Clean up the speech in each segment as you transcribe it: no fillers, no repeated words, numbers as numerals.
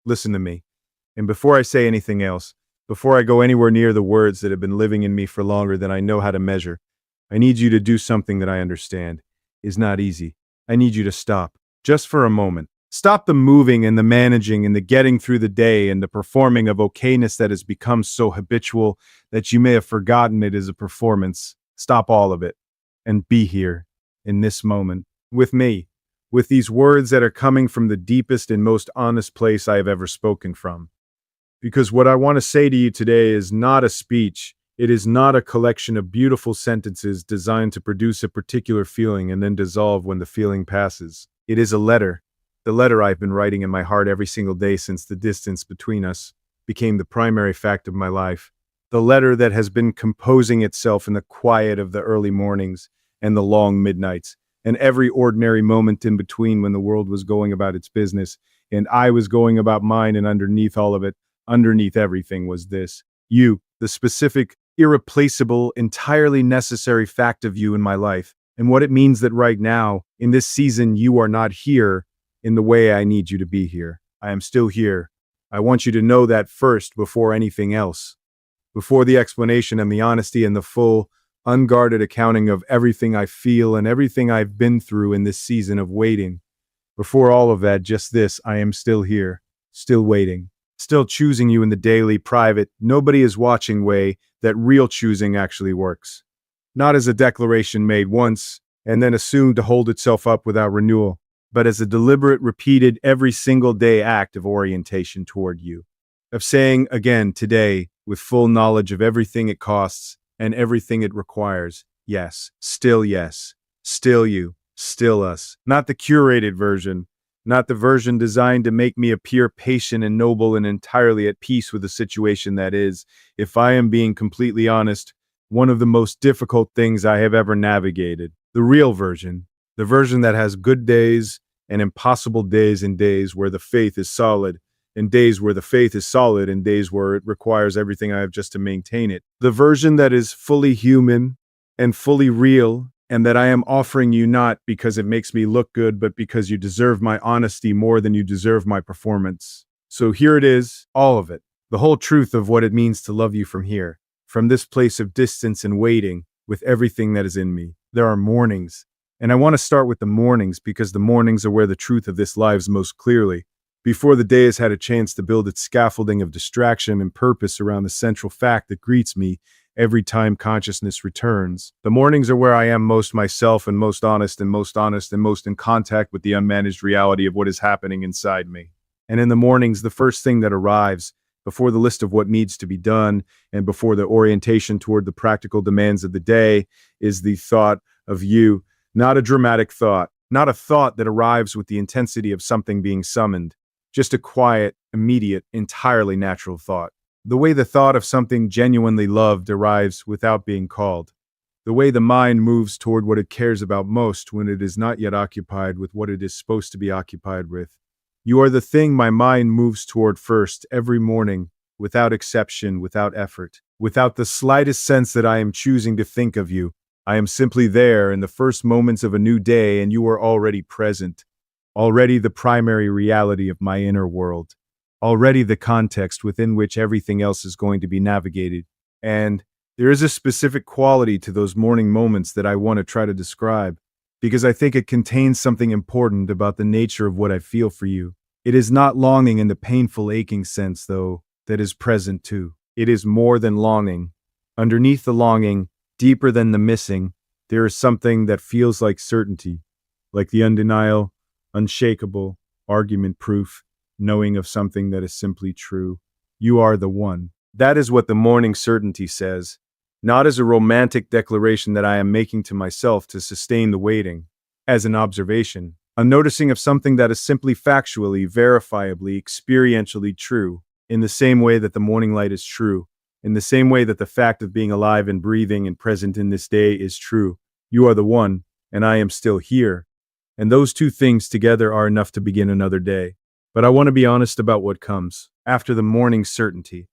listen to me. And before I say anything else, before I go anywhere near the words that have been living in me for longer than I know how to measure, I need you to do something that I understand is not easy. I need you to stop, just for a moment. Stop the moving and the managing and the getting through the day and the performing of okayness that has become so habitual that you may have forgotten it is a performance. Stop all of it and be here in this moment with me, with these words that are coming from the deepest and most honest place I have ever spoken from. Because what I want to say to you today is not a speech. It is not a collection of beautiful sentences designed to produce a particular feeling and then dissolve when the feeling passes. It is a letter, the letter I've been writing in my heart every single day since the distance between us became the primary fact of my life. The letter that has been composing itself in the quiet of the early mornings and the long midnights, and every ordinary moment in between when the world was going about its business and I was going about mine, and underneath all of it, underneath everything was this. You, the specific, irreplaceable, entirely necessary fact of you in my life, and what it means that right now, in this season, you are not here in the way I need you to be here. I am still here. I want you to know that first before anything else. Before the explanation and the honesty and the full, unguarded accounting of everything I feel and everything I've been through in this season of waiting. Before all of that, just this, I am still here, still waiting. Still choosing you in the daily, private, nobody is watching way that real choosing actually works. Not as a declaration made once and then assumed to hold itself up without renewal, but as a deliberate, repeated, every single day act of orientation toward you. Of saying again today, with full knowledge of everything it costs and everything it requires, yes, still you, still us. Not the curated version, not the version designed to make me appear patient and noble and entirely at peace with the situation that is, if I am being completely honest, one of the most difficult things I have ever navigated. The real version, the version that has good days and impossible days and days where the faith is solid, and days where the faith is solid and days where it requires everything I have just to maintain it. The version that is fully human and fully real, and that I am offering you not because it makes me look good, but because you deserve my honesty more than you deserve my performance. So here it is, all of it, the whole truth of what it means to love you from here, from this place of distance and waiting, with everything that is in me. There are mornings, and I want to start with the mornings because the mornings are where the truth of this lives most clearly, before the day has had a chance to build its scaffolding of distraction and purpose around the central fact that greets me every time consciousness returns. The mornings are where I am most myself and most honest and most in contact with the unmanaged reality of what is happening inside me. And in the mornings, the first thing that arrives, before the list of what needs to be done and before the orientation toward the practical demands of the day, is the thought of you. Not a dramatic thought, not a thought that arrives with the intensity of something being summoned, just a quiet, immediate, entirely natural thought. The way the thought of something genuinely loved arrives without being called. The way the mind moves toward what it cares about most when it is not yet occupied with what it is supposed to be occupied with. You are the thing my mind moves toward first every morning, without exception, without effort, without the slightest sense that I am choosing to think of you. I am simply there in the first moments of a new day, and you are already present, already the primary reality of my inner world. Already the context within which everything else is going to be navigated. And there is a specific quality to those morning moments that I want to try to describe, because I think it contains something important about the nature of what I feel for you. It is not longing in the painful, aching sense, though, that is present too. It is more than longing. Underneath the longing, deeper than the missing, there is something that feels like certainty, like the undeniable, unshakable, argument-proof knowing of something that is simply true. You are the one. That is what the morning certainty says, not as a romantic declaration that I am making to myself to sustain the waiting, as an observation, a noticing of something that is simply factually, verifiably, experientially true, in the same way that the morning light is true, in the same way that the fact of being alive and breathing and present in this day is true. You are the one, and I am still here. And those two things together are enough to begin another day. But I want to be honest about what comes after the morning certainty.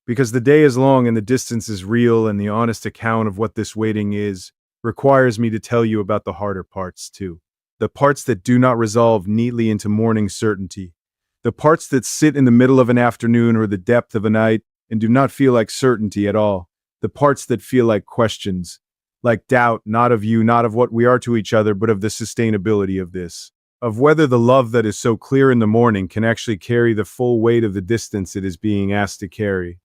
Because the day is long and the distance is real, and the honest account of what this waiting is requires me to tell you about the harder parts too. The parts that do not resolve neatly into morning certainty. The parts that sit in the middle of an afternoon or the depth of a night and do not feel like certainty at all. The parts that feel like questions, like doubt, not of you, not of what we are to each other, but of the sustainability of this. Of whether the love that is so clear in the morning can actually carry the full weight of the distance it is being asked to carry.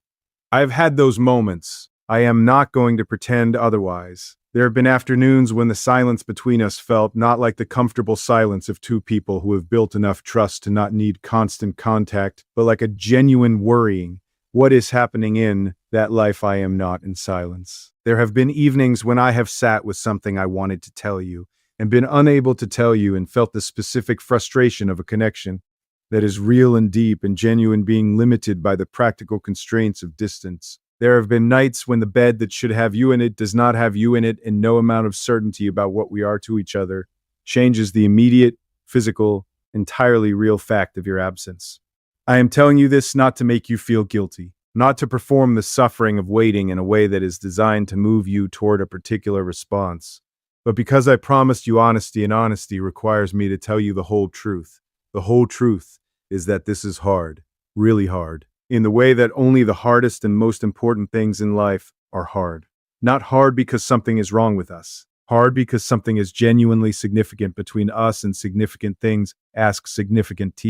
I've had those moments. I am not going to pretend otherwise. There have been afternoons when the silence between us felt not like the comfortable silence of two people who have built enough trust to not need constant contact, but like a genuine worrying. What is happening in that life I am not in silence? There have been evenings when I have sat with something I wanted to tell you and been unable to tell you and felt the specific frustration of a connection that is real and deep and genuine being limited by the practical constraints of distance. There have been nights when the bed that should have you in it does not have you in it, and no amount of certainty about what we are to each other changes the immediate, physical, entirely real fact of your absence. I am telling you this not to make you feel guilty, not to perform the suffering of waiting in a way that is designed to move you toward a particular response, but because I promised you honesty, and honesty requires me to tell you the whole truth. The whole truth is that this is hard, really hard, in the way that only the hardest and most important things in life are hard. Not hard because something is wrong with us. Hard because something is genuinely significant between us and significant things. Ask significant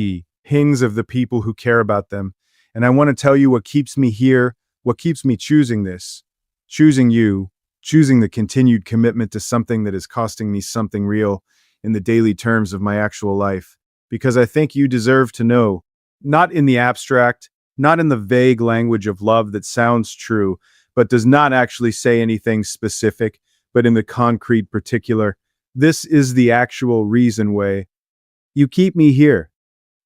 things of the people who care about them. And I want to tell you what keeps me here, what keeps me choosing this, choosing you, choosing the continued commitment to something that is costing me something real in the daily terms of my actual life. Because I think you deserve to know, not in the abstract, not in the vague language of love that sounds true, but does not actually say anything specific, but in the concrete particular. This is the actual reason why you keep me here.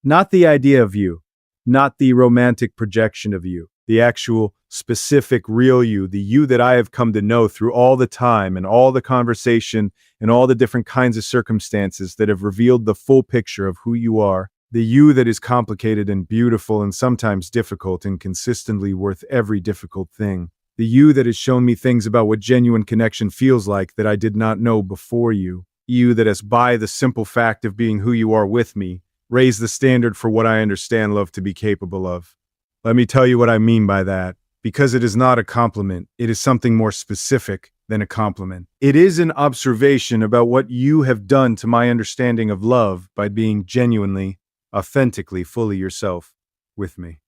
Not the idea of you, not the romantic projection of you, the actual, specific, real you, the you that I have come to know through all the time and all the conversation and all the different kinds of circumstances that have revealed the full picture of who you are. The you that is complicated and beautiful and sometimes difficult and consistently worth every difficult thing. The you that has shown me things about what genuine connection feels like that I did not know before you. You that has, by the simple fact of being who you are with me, raised the standard for what I understand love to be capable of. Let me tell you what I mean by that. Because it is not a compliment, it is something more specific than a compliment. It is an observation about what you have done to my understanding of love by being genuinely, authentically, fully yourself with me.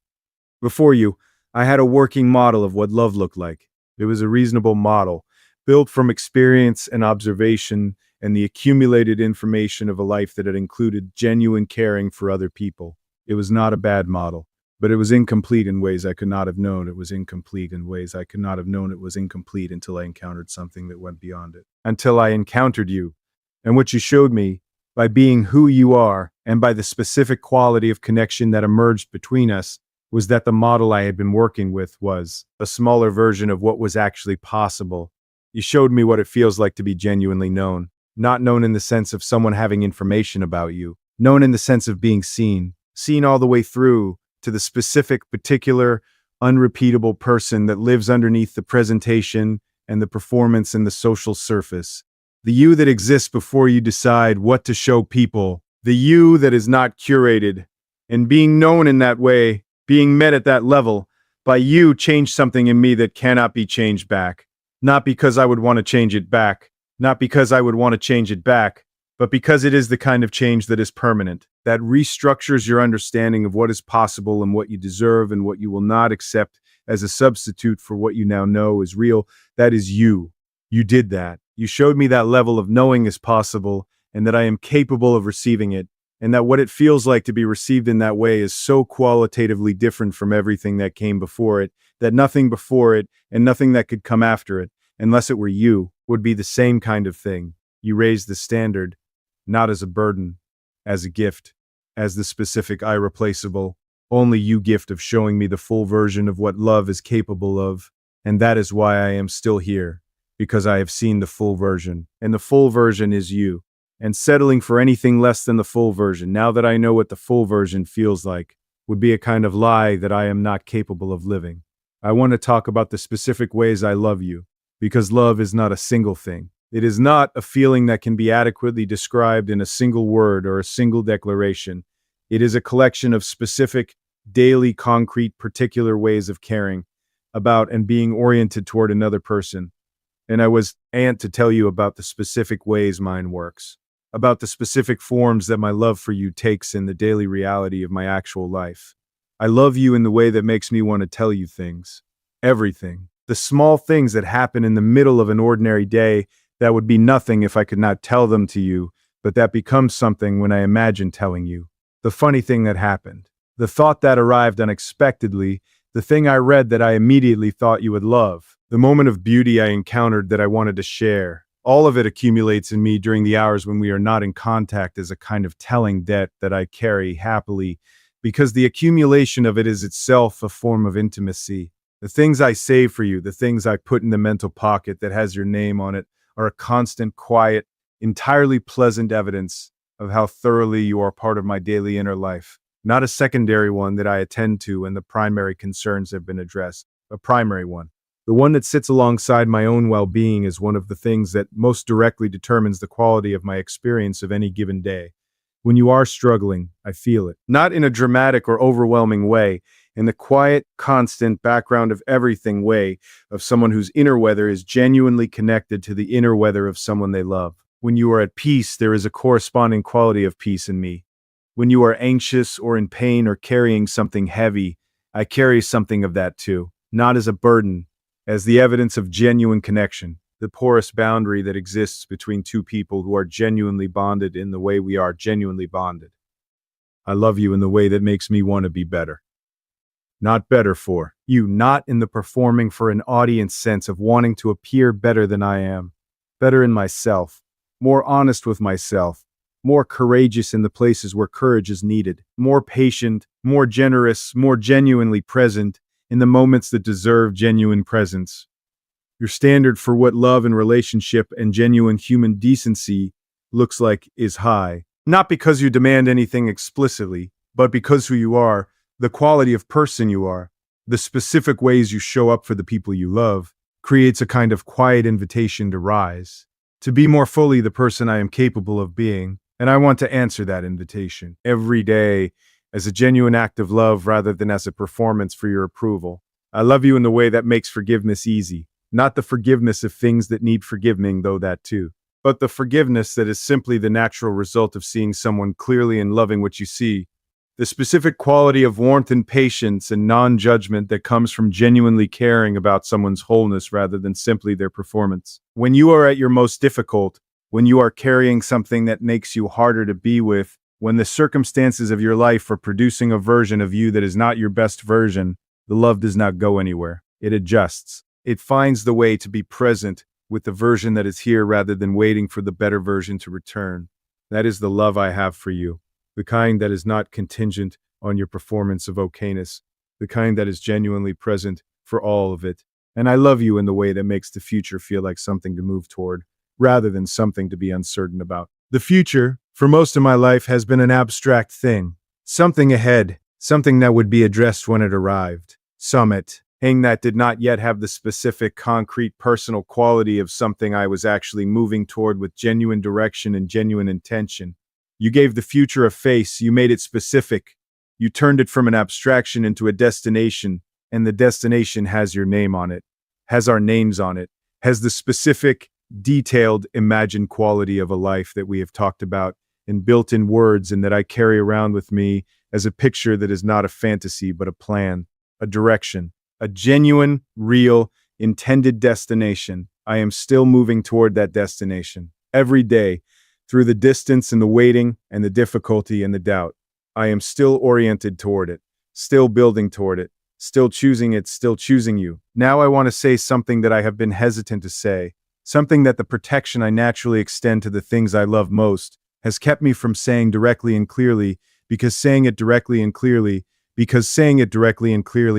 Before you, I had a working model of what love looked like. It was a reasonable model, built from experience and observation and the accumulated information of a life that had included genuine caring for other people. It was not a bad model, but it was incomplete in ways I could not have known it was incomplete in ways I could not have known it was incomplete until I encountered something that went beyond it. Until I encountered you, and what you showed me, by being who you are, and by the specific quality of connection that emerged between us, was that the model I had been working with was a smaller version of what was actually possible. You showed me what it feels like to be genuinely known, not known in the sense of someone having information about you, known in the sense of being seen, seen all the way through to the specific, particular, unrepeatable person that lives underneath the presentation and the performance and the social surface. The you that exists before you decide what to show people. The you that is not curated. And being known in that way, being met at that level, by you changed something in me that cannot be changed back. Not because I would want to change it back. Not because I would want to change it back, but because it is the kind of change that is permanent, that restructures your understanding of what is possible and what you deserve and what you will not accept as a substitute for what you now know is real. That is you. You did that. You showed me that level of knowing is possible and that I am capable of receiving it, and that what it feels like to be received in that way is so qualitatively different from everything that came before it, that nothing before it and nothing that could come after it, unless it were you, would be the same kind of thing. You raised the standard, not as a burden, as a gift, as the specific irreplaceable, only you gift of showing me the full version of what love is capable of, and that is why I am still here, because I have seen the full version, and the full version is you, and settling for anything less than the full version, now that I know what the full version feels like, would be a kind of lie that I am not capable of living. I want to talk about the specific ways I love you, because love is not a single thing. It is not a feeling that can be adequately described in a single word or a single declaration. It is a collection of specific, daily, concrete, particular ways of caring about and being oriented toward another person. And I was ant to tell you about the specific ways mine works, about the specific forms that my love for you takes in the daily reality of my actual life. I love you in the way that makes me want to tell you things. Everything. The small things that happen in the middle of an ordinary day that would be nothing if I could not tell them to you, but that becomes something when I imagine telling you. The funny thing that happened. The thought that arrived unexpectedly, the thing I read that I immediately thought you would love, the moment of beauty I encountered that I wanted to share. All of it accumulates in me during the hours when we are not in contact as a kind of telling debt that I carry happily, because the accumulation of it is itself a form of intimacy. The things I save for you, the things I put in the mental pocket that has your name on it, are a constant, quiet, entirely pleasant evidence of how thoroughly you are part of my daily inner life. Not a secondary one that I attend to when the primary concerns have been addressed, a primary one. The one that sits alongside my own well-being is one of the things that most directly determines the quality of my experience of any given day. When you are struggling, I feel it. Not in a dramatic or overwhelming way, in the quiet, constant background of everything way of someone whose inner weather is genuinely connected to the inner weather of someone they love. When you are at peace, there is a corresponding quality of peace in me. When you are anxious or in pain or carrying something heavy, I carry something of that too, not as a burden, as the evidence of genuine connection, the porous boundary that exists between two people who are genuinely bonded in the way we are genuinely bonded. I love you in the way that makes me want to be better. Not better for you, not in the performing for an audience sense of wanting to appear better than I am, better in myself, more honest with myself, more courageous in the places where courage is needed, more patient, more generous, more genuinely present in the moments that deserve genuine presence. Your standard for what love and relationship and genuine human decency looks like is high. Not because you demand anything explicitly, but because who you are, the quality of person you are, the specific ways you show up for the people you love, creates a kind of quiet invitation to rise, to be more fully the person I am capable of being. And I want to answer that invitation every day as a genuine act of love rather than as a performance for your approval. I love you in the way that makes forgiveness easy. Not the forgiveness of things that need forgiving, though that too, but the forgiveness that is simply the natural result of seeing someone clearly and loving what you see. The specific quality of warmth and patience and non-judgment that comes from genuinely caring about someone's wholeness rather than simply their performance. When you are at your most difficult, when you are carrying something that makes you harder to be with, when the circumstances of your life are producing a version of you that is not your best version, the love does not go anywhere. It adjusts. It finds the way to be present with the version that is here rather than waiting for the better version to return. That is the love I have for you, the kind that is not contingent on your performance of okayness, the kind that is genuinely present for all of it. And I love you in the way that makes the future feel like something to move toward, rather than something to be uncertain about. The future, for most of my life, has been an abstract thing. Something ahead, something that would be addressed when it arrived. Summit, thing that did not yet have the specific, concrete, personal quality of something I was actually moving toward with genuine direction and genuine intention. You gave the future a face, you made it specific. You turned it from an abstraction into a destination, and the destination has your name on it, has our names on it, has the specific, detailed, imagined quality of a life that we have talked about and built in words and that I carry around with me as a picture that is not a fantasy but a plan, a direction, a genuine, real, intended destination. I am still moving toward that destination every day through the distance and the waiting and the difficulty and the doubt. I am still oriented toward it, still building toward it, still choosing it, still choosing you. Now I want to say something that I have been hesitant to say. Something that the protection I naturally extend to the things I love most has kept me from saying directly and clearly, because saying it directly and clearly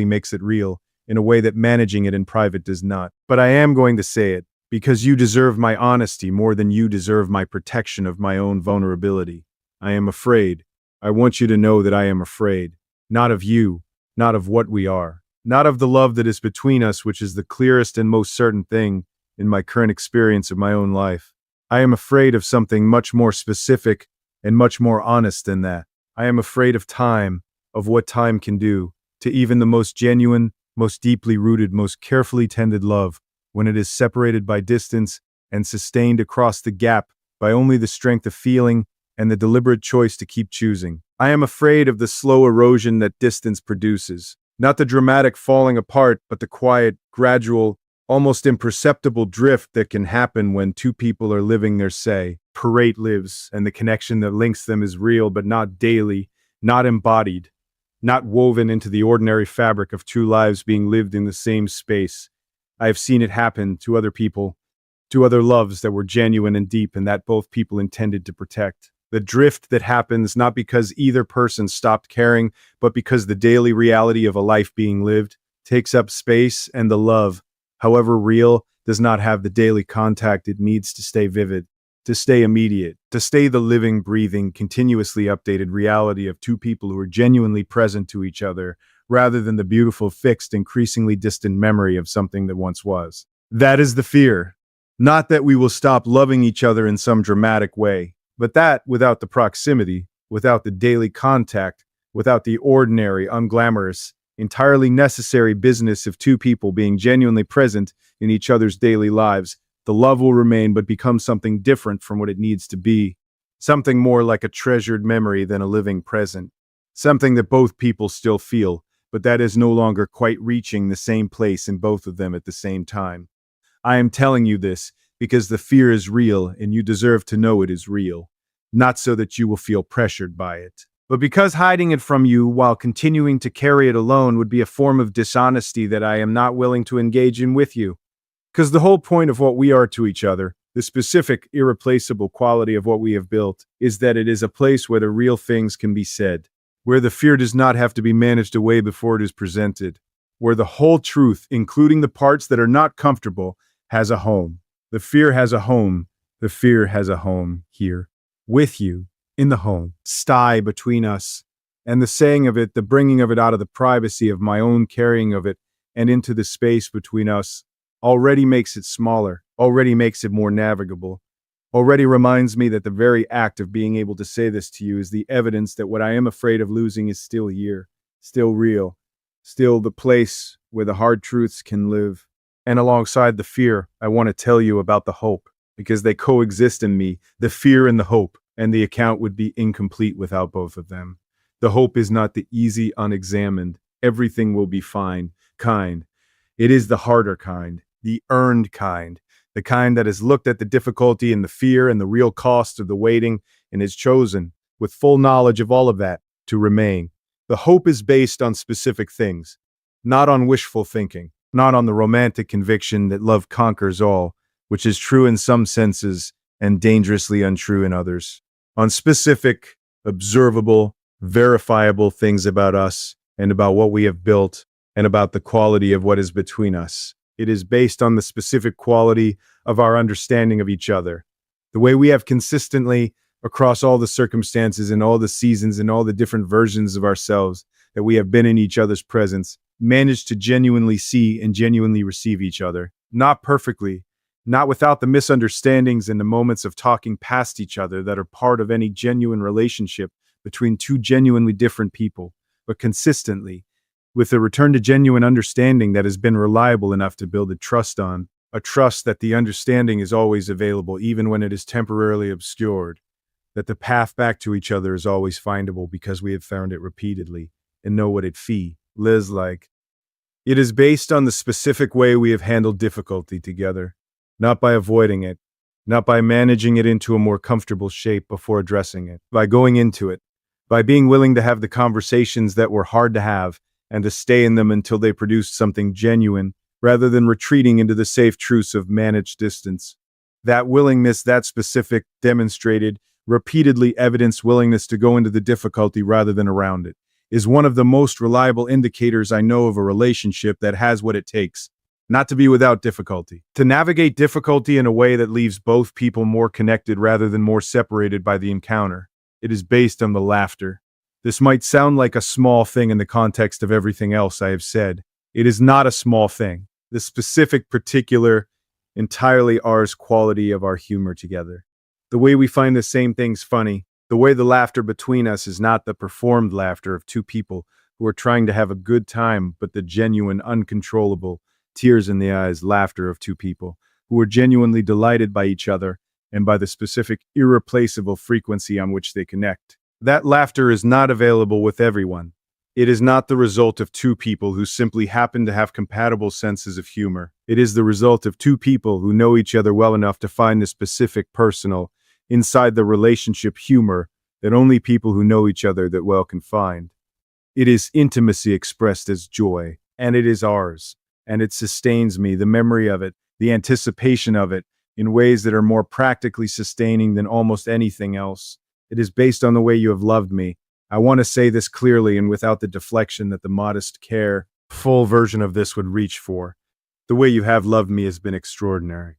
makes it real, in a way that managing it in private does not. But I am going to say it, because you deserve my honesty more than you deserve my protection of my own vulnerability. I am afraid. I want you to know that I am afraid. Not of you, not of what we are, not of the love that is between us, which is the clearest and most certain thing in my current experience of my own life. I am afraid of something much more specific and much more honest than that. I am afraid of time, of what time can do, to even the most genuine, most deeply rooted, most carefully tended love, when it is separated by distance and sustained across the gap by only the strength of feeling and the deliberate choice to keep choosing. I am afraid of the slow erosion that distance produces. Not the dramatic falling apart, but the quiet, gradual, almost imperceptible drift that can happen when two people are living their say. Parade lives, and the connection that links them is real, but not daily, not embodied, not woven into the ordinary fabric of two lives being lived in the same space. I have seen it happen to other people, to other loves that were genuine and deep and that both people intended to protect. The drift that happens not because either person stopped caring, but because the daily reality of a life being lived takes up space and the love, however real, does not have the daily contact it needs to stay vivid, to stay immediate, to stay the living, breathing, continuously updated reality of two people who are genuinely present to each other, rather than the beautiful, fixed, increasingly distant memory of something that once was. That is the fear. Not that we will stop loving each other in some dramatic way, but that without the proximity, without the daily contact, without the ordinary, unglamorous, entirely necessary business of two people being genuinely present in each other's daily lives, the love will remain but become something different from what it needs to be, something more like a treasured memory than a living present, something that both people still feel, but that is no longer quite reaching the same place in both of them at the same time. I am telling you this because the fear is real and you deserve to know it is real, not so that you will feel pressured by it, but because hiding it from you while continuing to carry it alone would be a form of dishonesty that I am not willing to engage in with you. Because the whole point of what we are to each other, the specific, irreplaceable quality of what we have built, is that it is a place where the real things can be said, where the fear does not have to be managed away before it is presented, where the whole truth, including the parts that are not comfortable, has a home. The fear has a home. The fear has a home here, with you, in the home, sty between us. And the saying of it, the bringing of it out of the privacy of my own carrying of it and into the space between us, already makes it smaller, already makes it more navigable, already reminds me that the very act of being able to say this to you is the evidence that what I am afraid of losing is still here, still real, still the place where the hard truths can live. And alongside the fear, I want to tell you about the hope, because they coexist in me, the fear and the hope, and the account would be incomplete without both of them. The hope is not the easy, unexamined, everything will be fine kind. It is the harder kind, the earned kind, the kind that has looked at the difficulty and the fear and the real cost of the waiting and has chosen, with full knowledge of all of that, to remain. The hope is based on specific things, not on wishful thinking, not on the romantic conviction that love conquers all, which is true in some senses and dangerously untrue in others, on specific, observable, verifiable things about us and about what we have built and about the quality of what is between us. It is based on the specific quality of our understanding of each other, the way we have consistently, across all the circumstances and all the seasons and all the different versions of ourselves that we have been in each other's presence, managed to genuinely see and genuinely receive each other. Not perfectly, not without the misunderstandings and the moments of talking past each other that are part of any genuine relationship between two genuinely different people, but consistently, with a return to genuine understanding that has been reliable enough to build a trust on, a trust that the understanding is always available even when it is temporarily obscured, that the path back to each other is always findable because we have found it repeatedly and know what it lives like. It is based on the specific way we have handled difficulty together, not by avoiding it, not by managing it into a more comfortable shape before addressing it, by going into it, by being willing to have the conversations that were hard to have and to stay in them until they produced something genuine, rather than retreating into the safe truths of managed distance. That willingness, that specific, demonstrated, repeatedly evidenced willingness to go into the difficulty rather than around it, is one of the most reliable indicators I know of a relationship that has what it takes, not to be without difficulty, to navigate difficulty in a way that leaves both people more connected rather than more separated by the encounter. It is based on the laughter. This might sound like a small thing in the context of everything else I have said. It is not a small thing. The specific, particular, entirely ours quality of our humor together. The way we find the same things funny, The way the laughter between us is not the performed laughter of two people who are trying to have a good time, but the genuine, uncontrollable, tears in the eyes laughter of two people who are genuinely delighted by each other and by the specific, irreplaceable frequency on which they connect. That laughter is not available with everyone. It is not the result of two people who simply happen to have compatible senses of humor. It is the result of two people who know each other well enough to find the specific, personal, inside the relationship humor that only people who know each other that well can find. It is intimacy expressed as joy, and it is ours, and it sustains me, the memory of it, the anticipation of it, in ways that are more practically sustaining than almost anything else. It is based on the way you have loved me. I want to say this clearly and without the deflection that the modest care, full version of this would reach for. The way you have loved me has been extraordinary.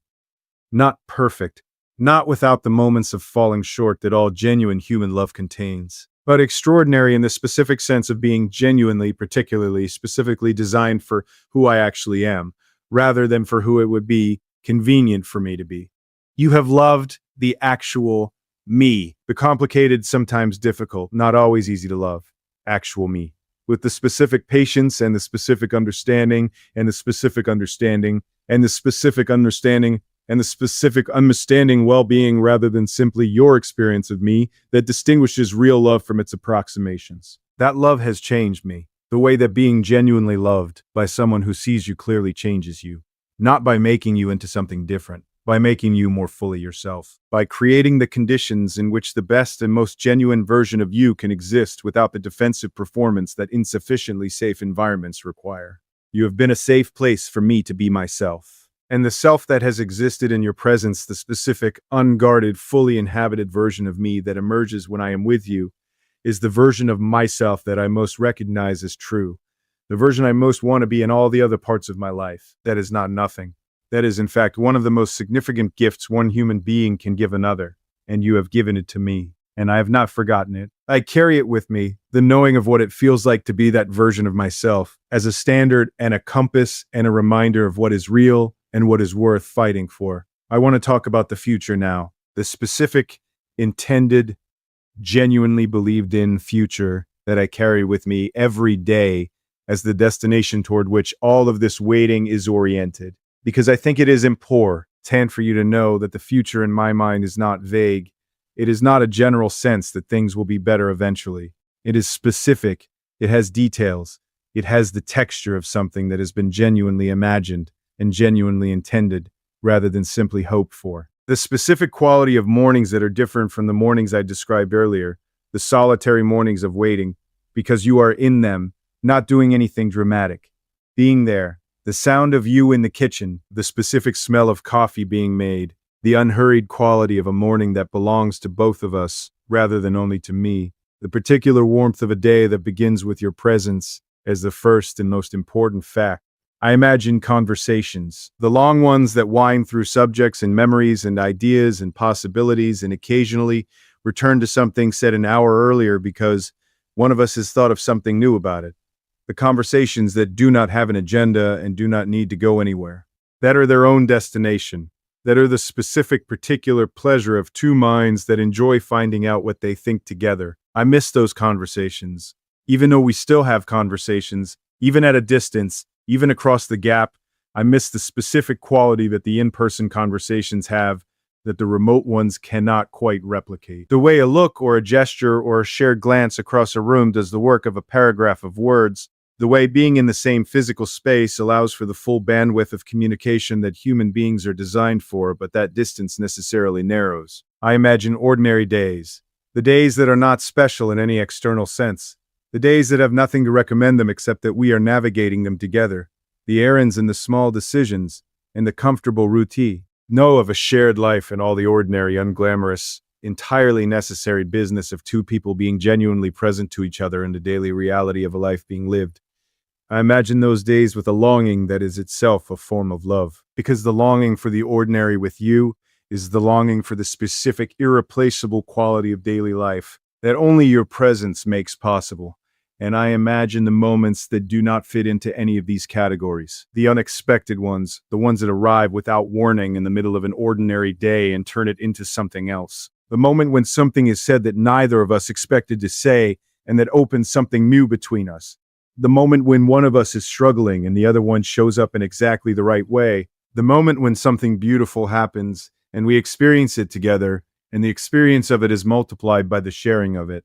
Not perfect, not without the moments of falling short that all genuine human love contains, but extraordinary in the specific sense of being genuinely, particularly, specifically designed for who I actually am, rather than for who it would be convenient for me to be. You have loved the actual me, the complicated, sometimes difficult, not always easy to love, actual me, with the specific patience and the specific understanding and the specific understanding and the specific understanding and the specific understanding well-being rather than simply your experience of me that distinguishes real love from its approximations. That love has changed me, the way that being genuinely loved by someone who sees you clearly changes you, not by making you into something different, by making you more fully yourself, by creating the conditions in which the best and most genuine version of you can exist without the defensive performance that insufficiently safe environments require. You have been a safe place for me to be myself. And the self that has existed in your presence, the specific, unguarded, fully inhabited version of me that emerges when I am with you, is the version of myself that I most recognize as true, the version I most want to be in all the other parts of my life. That is not nothing. That is, in fact, one of the most significant gifts one human being can give another, and you have given it to me, and I have not forgotten it. I carry it with me, the knowing of what it feels like to be that version of myself, as a standard and a compass and a reminder of what is real and what is worth fighting for. I want to talk about the future now, the specific, intended, genuinely believed in future that I carry with me every day as the destination toward which all of this waiting is oriented. Because I think it is important for you to know that the future in my mind is not vague. It is not a general sense that things will be better eventually. It is specific. It has details. It has the texture of something that has been genuinely imagined and genuinely intended, rather than simply hoped for. The specific quality of mornings that are different from the mornings I described earlier, the solitary mornings of waiting, because you are in them, not doing anything dramatic. Being there, the sound of you in the kitchen, the specific smell of coffee being made, the unhurried quality of a morning that belongs to both of us, rather than only to me, the particular warmth of a day that begins with your presence as the first and most important fact. I imagine conversations, the long ones that wind through subjects and memories and ideas and possibilities and occasionally return to something said an hour earlier because one of us has thought of something new about it. The conversations that do not have an agenda and do not need to go anywhere, that are their own destination, that are the specific particular pleasure of two minds that enjoy finding out what they think together. I miss those conversations, even though we still have conversations, even at a distance, even across the gap. I miss the specific quality that the in-person conversations have that the remote ones cannot quite replicate. The way a look or a gesture or a shared glance across a room does the work of a paragraph of words, the way being in the same physical space allows for the full bandwidth of communication that human beings are designed for, but that distance necessarily narrows. I imagine ordinary days, the days that are not special in any external sense, the days that have nothing to recommend them except that we are navigating them together, the errands and the small decisions, and the comfortable routine. Know of a shared life and all the ordinary, unglamorous, entirely necessary business of two people being genuinely present to each other in the daily reality of a life being lived. I imagine those days with a longing that is itself a form of love, because the longing for the ordinary with you is the longing for the specific, irreplaceable quality of daily life that only your presence makes possible. And I imagine the moments that do not fit into any of these categories, the unexpected ones, the ones that arrive without warning in the middle of an ordinary day and turn it into something else. The moment when something is said that neither of us expected to say and that opens something new between us. The moment when one of us is struggling and the other one shows up in exactly the right way. The moment when something beautiful happens and we experience it together, and the experience of it is multiplied by the sharing of it.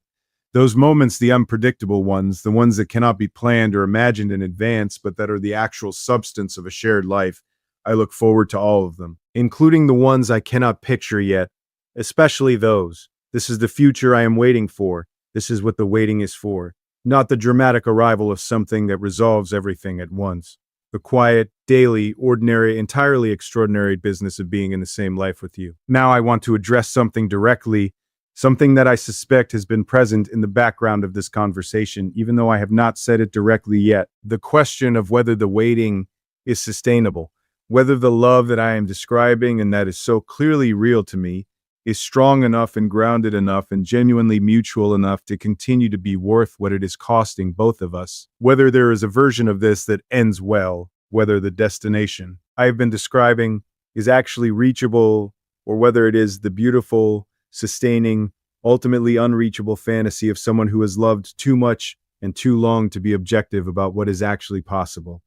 Those moments, the unpredictable ones, the ones that cannot be planned or imagined in advance, but that are the actual substance of a shared life, I look forward to all of them, including the ones I cannot picture yet, especially those. This is the future I am waiting for. This is what the waiting is for, not the dramatic arrival of something that resolves everything at once. The quiet, daily, ordinary, entirely extraordinary business of being in the same life with you. Now I want to address something directly, something that I suspect has been present in the background of this conversation, even though I have not said it directly yet. The question of whether the waiting is sustainable, whether the love that I am describing and that is so clearly real to me is strong enough and grounded enough and genuinely mutual enough to continue to be worth what it is costing both of us. Whether there is a version of this that ends well, whether the destination I have been describing is actually reachable, or whether it is the beautiful, sustaining, ultimately unreachable fantasy of someone who has loved too much and too long to be objective about what is actually possible.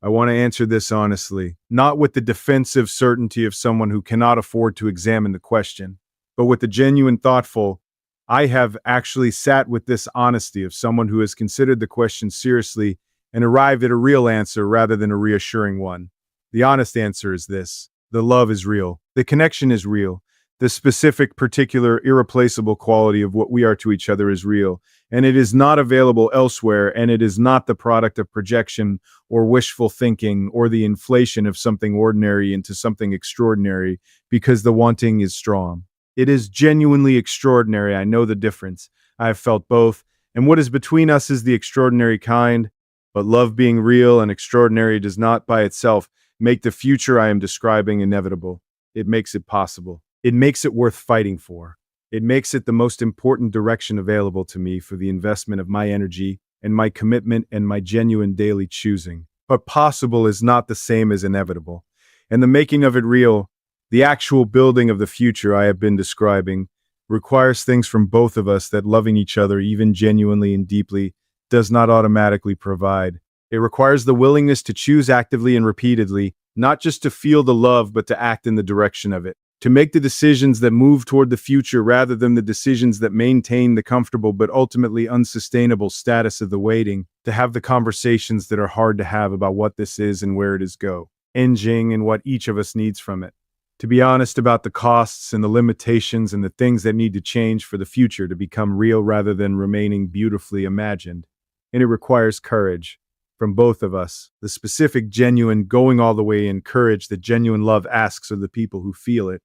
I want to answer this honestly, not with the defensive certainty of someone who cannot afford to examine the question, but with the genuine thoughtful, I have actually sat with this honesty of someone who has considered the question seriously and arrived at a real answer rather than a reassuring one. The honest answer is this: the love is real, the connection is real, the specific, particular, irreplaceable quality of what we are to each other is real, and it is not available elsewhere, and it is not the product of projection or wishful thinking or the inflation of something ordinary into something extraordinary because the wanting is strong. It is genuinely extraordinary. I know the difference. I have felt both, and what is between us is the extraordinary kind, but love being real and extraordinary does not by itself make the future I am describing inevitable. It makes it possible. It makes it worth fighting for. It makes it the most important direction available to me for the investment of my energy and my commitment and my genuine daily choosing. But possible is not the same as inevitable. And the making of it real, the actual building of the future I have been describing, requires things from both of us that loving each other, even genuinely and deeply, does not automatically provide. It requires the willingness to choose actively and repeatedly, not just to feel the love, but to act in the direction of it. To make the decisions that move toward the future rather than the decisions that maintain the comfortable but ultimately unsustainable status of the waiting, to have the conversations that are hard to have about what this is and where it is go, ending and what each of us needs from it. To be honest about the costs and the limitations and the things that need to change for the future to become real rather than remaining beautifully imagined. And it requires courage from both of us, the specific, genuine, going all the way in courage that genuine love asks of the people who feel it.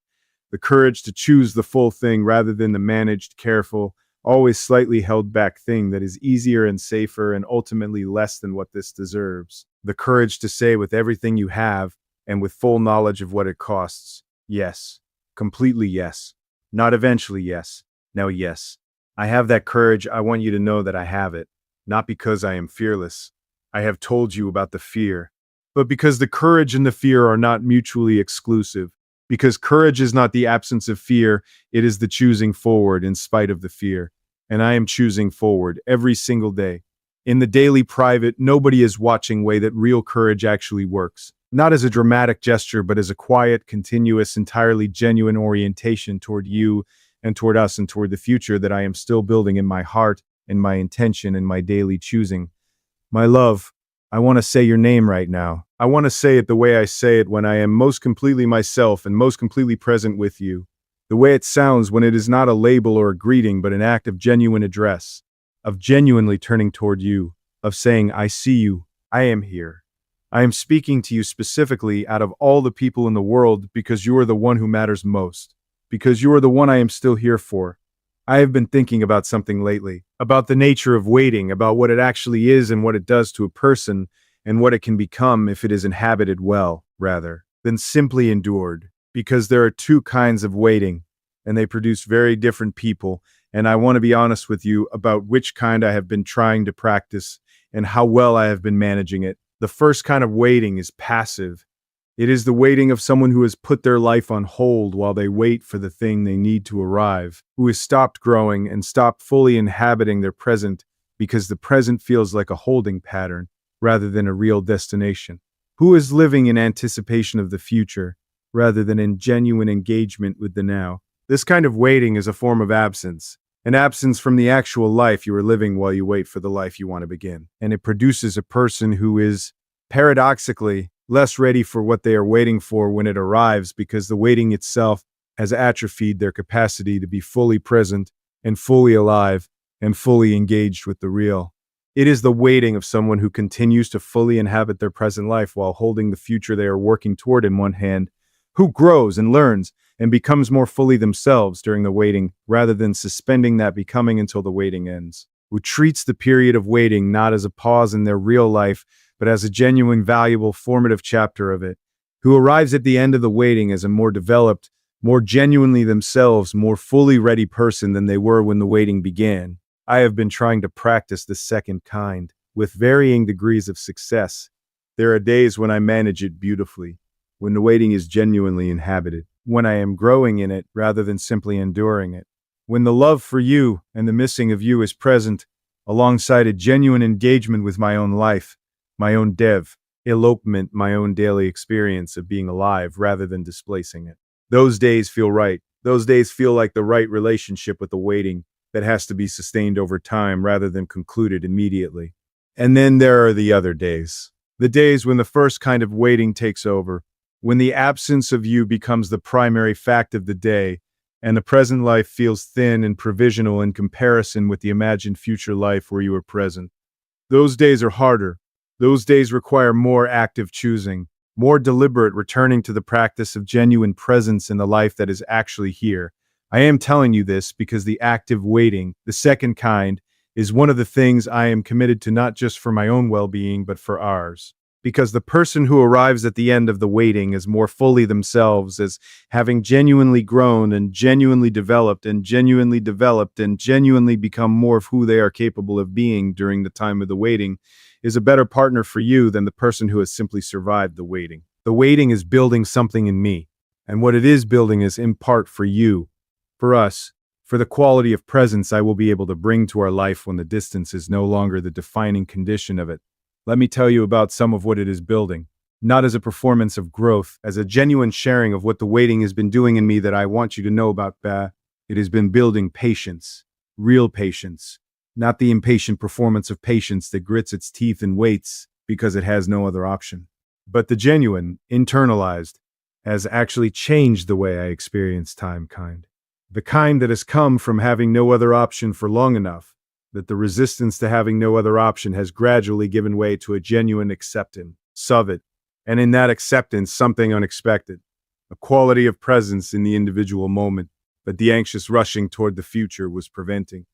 The courage to choose the full thing rather than the managed, careful, always slightly held back thing that is easier and safer and ultimately less than what this deserves. The courage to say with everything you have and with full knowledge of what it costs, yes, completely yes, not eventually yes, now yes. I have that courage. I want you to know that I have it, not because I am fearless. I have told you about the fear, but because the courage and the fear are not mutually exclusive. Because courage is not the absence of fear, it is the choosing forward in spite of the fear. And I am choosing forward every single day. In the daily private, nobody is watching way that real courage actually works. Not as a dramatic gesture, but as a quiet, continuous, entirely genuine orientation toward you and toward us and toward the future that I am still building in my heart and my intention and my daily choosing. My love, I want to say your name right now. I want to say it the way I say it when I am most completely myself and most completely present with you. The way it sounds when it is not a label or a greeting, but an act of genuine address, of genuinely turning toward you, of saying, I see you, I am here. I am speaking to you specifically out of all the people in the world because you are the one who matters most, because you are the one I am still here for. I have been thinking about something lately, about the nature of waiting, about what it actually is and what it does to a person, and what it can become if it is inhabited well, rather than simply endured. Because there are two kinds of waiting, and they produce very different people, and I want to be honest with you about which kind I have been trying to practice and how well I have been managing it. The first kind of waiting is passive. It is the waiting of someone who has put their life on hold while they wait for the thing they need to arrive, who has stopped growing and stopped fully inhabiting their present because the present feels like a holding pattern rather than a real destination, who is living in anticipation of the future rather than in genuine engagement with the now. This kind of waiting is a form of absence, an absence from the actual life you are living while you wait for the life you want to begin. And it produces a person who is, paradoxically, less ready for what they are waiting for when it arrives because the waiting itself has atrophied their capacity to be fully present and fully alive and fully engaged with the real. It is the waiting of someone who continues to fully inhabit their present life while holding the future they are working toward in one hand, who grows and learns and becomes more fully themselves during the waiting rather than suspending that becoming until the waiting ends, who treats the period of waiting not as a pause in their real life, but as a genuine, valuable, formative chapter of it, who arrives at the end of the waiting as a more developed, more genuinely themselves, more fully ready person than they were when the waiting began. I have been trying to practice the second kind, with varying degrees of success. There are days when I manage it beautifully, when the waiting is genuinely inhabited, when I am growing in it rather than simply enduring it, when the love for you and the missing of you is present, alongside a genuine engagement with my own life, my own elopement, my own daily experience of being alive rather than displacing it. Those days feel right. Those days feel like the right relationship with the waiting that has to be sustained over time rather than concluded immediately. And then there are the other days. The days when the first kind of waiting takes over, when the absence of you becomes the primary fact of the day, and the present life feels thin and provisional in comparison with the imagined future life where you are present. Those days are harder. Those days require more active choosing, more deliberate returning to the practice of genuine presence in the life that is actually here. I am telling you this because the active waiting, the second kind, is one of the things I am committed to not just for my own well-being, but for ours. Because the person who arrives at the end of the waiting is more fully themselves, as having genuinely grown and genuinely developed and genuinely developed and genuinely become more of who they are capable of being during the time of the waiting, is a better partner for you than the person who has simply survived the waiting. The waiting is building something in me, and what it is building is in part for you, for us, for the quality of presence I will be able to bring to our life when the distance is no longer the defining condition of it. Let me tell you about some of what it is building, not as a performance of growth, as a genuine sharing of what the waiting has been doing in me that I want you to know about. It has been building patience, real patience, not the impatient performance of patience that grits its teeth and waits because it has no other option, but the genuine, internalized, has actually changed the way I experience time kind. The kind that has come from having no other option for long enough, that the resistance to having no other option has gradually given way to a genuine acceptance of it, and in that acceptance something unexpected, a quality of presence in the individual moment that the anxious rushing toward the future was preventing.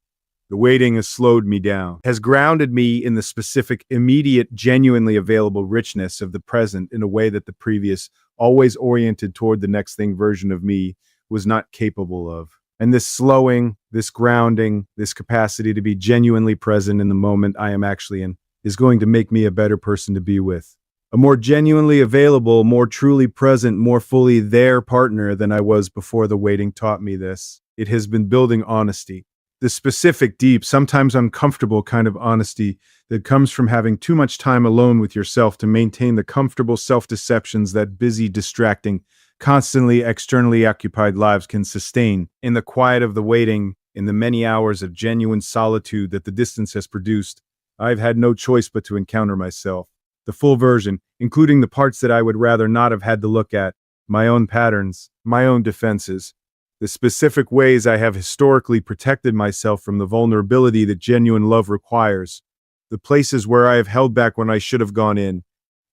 The waiting has slowed me down, has grounded me in the specific, immediate, genuinely available richness of the present in a way that the previous, always oriented toward the next thing version of me was not capable of. And this slowing, this grounding, this capacity to be genuinely present in the moment I am actually in is going to make me a better person to be with. A more genuinely available, more truly present, more fully there partner than I was before the waiting taught me this. It has been building honesty. The specific, deep, sometimes uncomfortable kind of honesty that comes from having too much time alone with yourself to maintain the comfortable self-deceptions that busy, distracting, constantly externally occupied lives can sustain. In the quiet of the waiting, in the many hours of genuine solitude that the distance has produced, I've had no choice but to encounter myself. The full version, including the parts that I would rather not have had to look at, my own patterns, my own defenses, the specific ways I have historically protected myself from the vulnerability that genuine love requires, the places where I have held back when I should have gone in,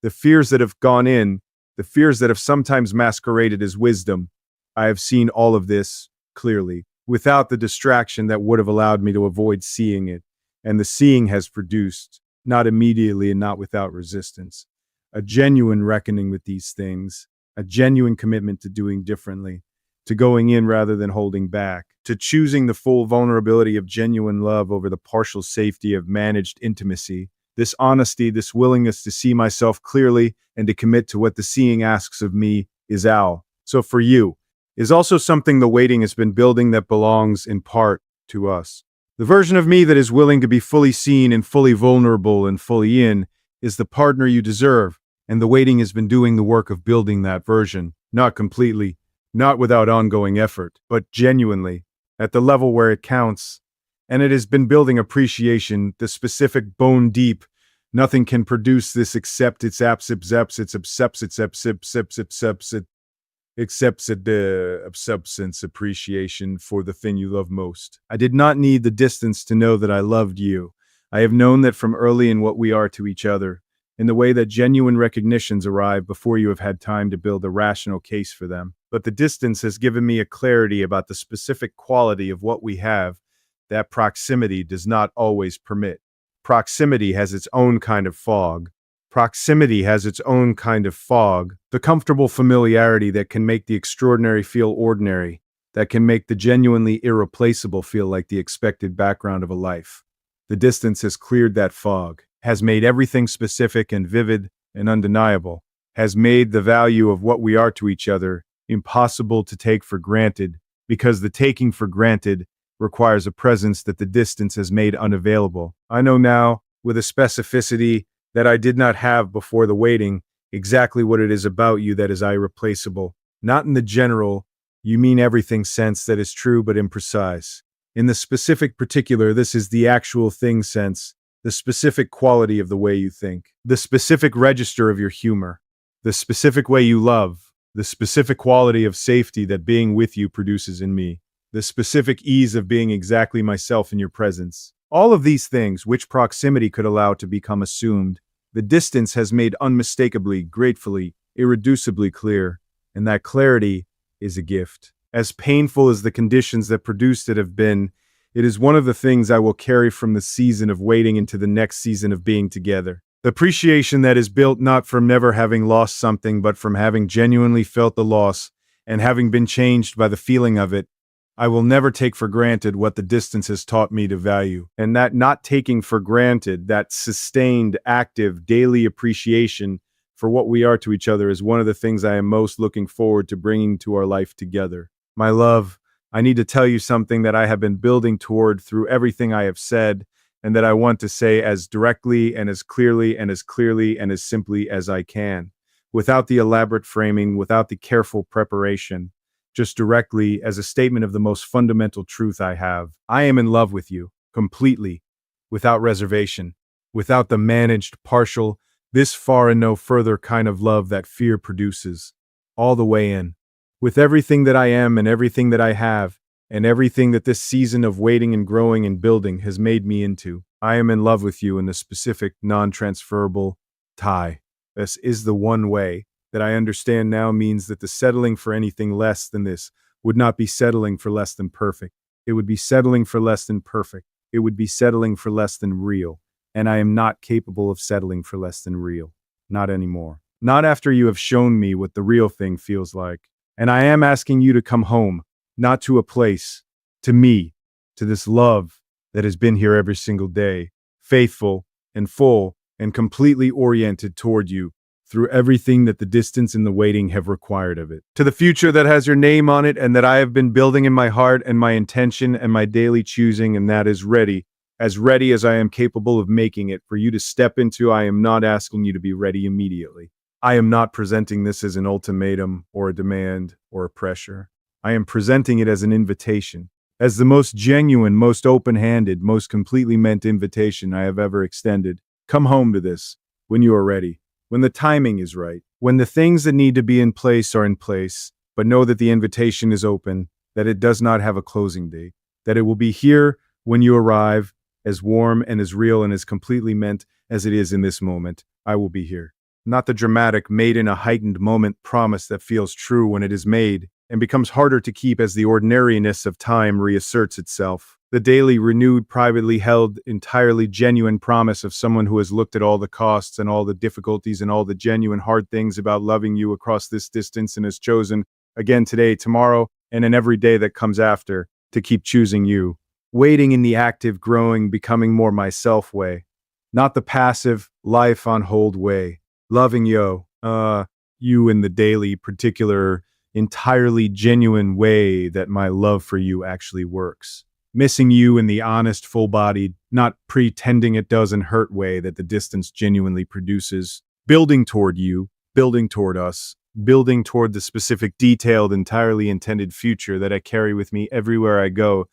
the fears that have gone in, the fears that have sometimes masqueraded as wisdom. I have seen all of this clearly, without the distraction that would have allowed me to avoid seeing it, and the seeing has produced, not immediately and not without resistance, a genuine reckoning with these things, a genuine commitment to doing differently, to going in rather than holding back, to choosing the full vulnerability of genuine love over the partial safety of managed intimacy, This honesty, this willingness to see myself clearly and to commit to what the seeing asks of me is Al. So for you, is also something the waiting has been building that belongs in part to us. The version of me that is willing to be fully seen and fully vulnerable and fully in is the partner you deserve, and the waiting has been doing the work of building that version, not completely, not without ongoing effort, but genuinely, at the level where it counts. And it has been building appreciation, the specific bone deep. Nothing can produce this except its absibs, its abseps, its absibs, it accepts a substance appreciation for the thing you love most. I did not need the distance to know that I loved you. I have known that from early in what we are to each other, in the way that genuine recognitions arrive before you have had time to build a rational case for them. But the distance has given me a clarity about the specific quality of what we have that proximity does not always permit. Proximity has its own kind of fog. Proximity has its own kind of fog, the comfortable familiarity that can make the extraordinary feel ordinary, that can make the genuinely irreplaceable feel like the expected background of a life. The distance has cleared that fog, has made everything specific and vivid and undeniable, has made the value of what we are to each other impossible to take for granted, because the taking for granted requires a presence that the distance has made unavailable. I know now, with a specificity that I did not have before the waiting, exactly what it is about you that is irreplaceable. Not in the general, you mean everything sense that is true but imprecise. In the specific particular, this is the actual thing sense, the specific quality of the way you think, the specific register of your humor, the specific way you love, the specific quality of safety that being with you produces in me, the specific ease of being exactly myself in your presence. All of these things, which proximity could allow to become assumed, the distance has made unmistakably, gratefully, irreducibly clear, and that clarity is a gift. As painful as the conditions that produced it have been, it is one of the things I will carry from the season of waiting into the next season of being together. The appreciation that is built not from never having lost something, but from having genuinely felt the loss and having been changed by the feeling of it. I will never take for granted what the distance has taught me to value. And that not taking for granted, that sustained, active, daily appreciation for what we are to each other is one of the things I am most looking forward to bringing to our life together. My love, I need to tell you something that I have been building toward through everything I have said, and that I want to say as directly and as clearly and as clearly and as simply as I can, without the elaborate framing, without the careful preparation. Just directly as a statement of the most fundamental truth I have. I am in love with you, completely, without reservation, without the managed, partial, this far and no further kind of love that fear produces, all the way in. With everything that I am and everything that I have, and everything that this season of waiting and growing and building has made me into, I am in love with you in the specific, non-transferable tie. This is the one way that I understand now means that the settling for anything less than this would not be settling for less than perfect. It would be settling for less than perfect. It would be settling for less than real. And I am not capable of settling for less than real. Not anymore. Not after you have shown me what the real thing feels like. And I am asking you to come home, not to a place, to me, to this love that has been here every single day, faithful and full and completely oriented toward you, through everything that the distance and the waiting have required of it. To the future that has your name on it and that I have been building in my heart and my intention and my daily choosing, and that is ready as I am capable of making it for you to step into. I am not asking you to be ready immediately. I am not presenting this as an ultimatum or a demand or a pressure. I am presenting it as an invitation, as the most genuine, most open-handed, most completely meant invitation I have ever extended. Come home to this when you are ready. When the timing is right, when the things that need to be in place are in place, but know that the invitation is open, that it does not have a closing date, that it will be here when you arrive, as warm and as real and as completely meant as it is in this moment. I will be here. Not the dramatic, made in a heightened moment promise that feels true when it is made and becomes harder to keep as the ordinariness of time reasserts itself. The daily, renewed, privately held, entirely genuine promise of someone who has looked at all the costs and all the difficulties and all the genuine hard things about loving you across this distance and has chosen, again today, tomorrow, and in every day that comes after, to keep choosing you. Waiting in the active, growing, becoming more myself way. not the passive, life on hold way. Loving you in the daily, particular, entirely genuine way that my love for you actually works. Missing you in the honest, full bodied, not pretending it doesn't hurt way that the distance genuinely produces. Building toward you, building toward us, building toward the specific, detailed, entirely intended future that I carry with me everywhere I go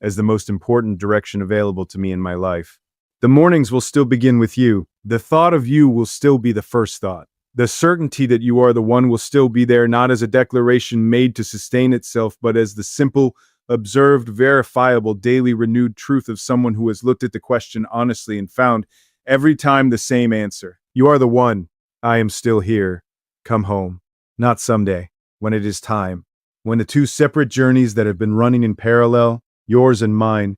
as the most important direction available to me in my life. The mornings will still begin with you. The thought of you will still be the first thought. The certainty that you are the one will still be there, not as a declaration made to sustain itself, but as the simple, observed, verifiable, daily renewed truth of someone who has looked at the question honestly and found every time the same answer. You are the one. I am still here. Come home. Not someday, when it is time. When the two separate journeys that have been running in parallel, yours and mine,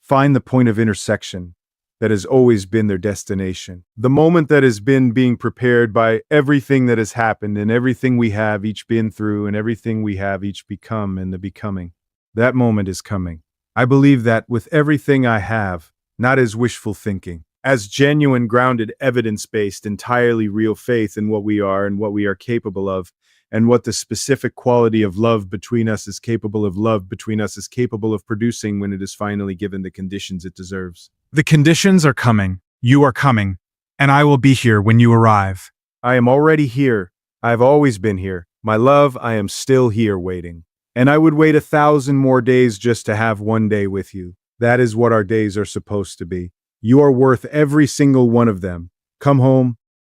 find the point of intersection that has always been their destination. The moment that has been being prepared by everything that has happened and everything we have each been through and everything we have each become in the becoming. That moment is coming. I believe that with everything I have, not as wishful thinking, as genuine, grounded, evidence-based, entirely real faith in what we are and what we are capable of, and what the specific quality of love between us is capable of producing when it is finally given the conditions it deserves. The conditions are coming, you are coming, and I will be here when you arrive. I am already here. I've always been here. My love, I am still here waiting. And I would wait 1,000 more days just to have one day with you. That is what our days are supposed to be. You are worth every single one of them. Come home,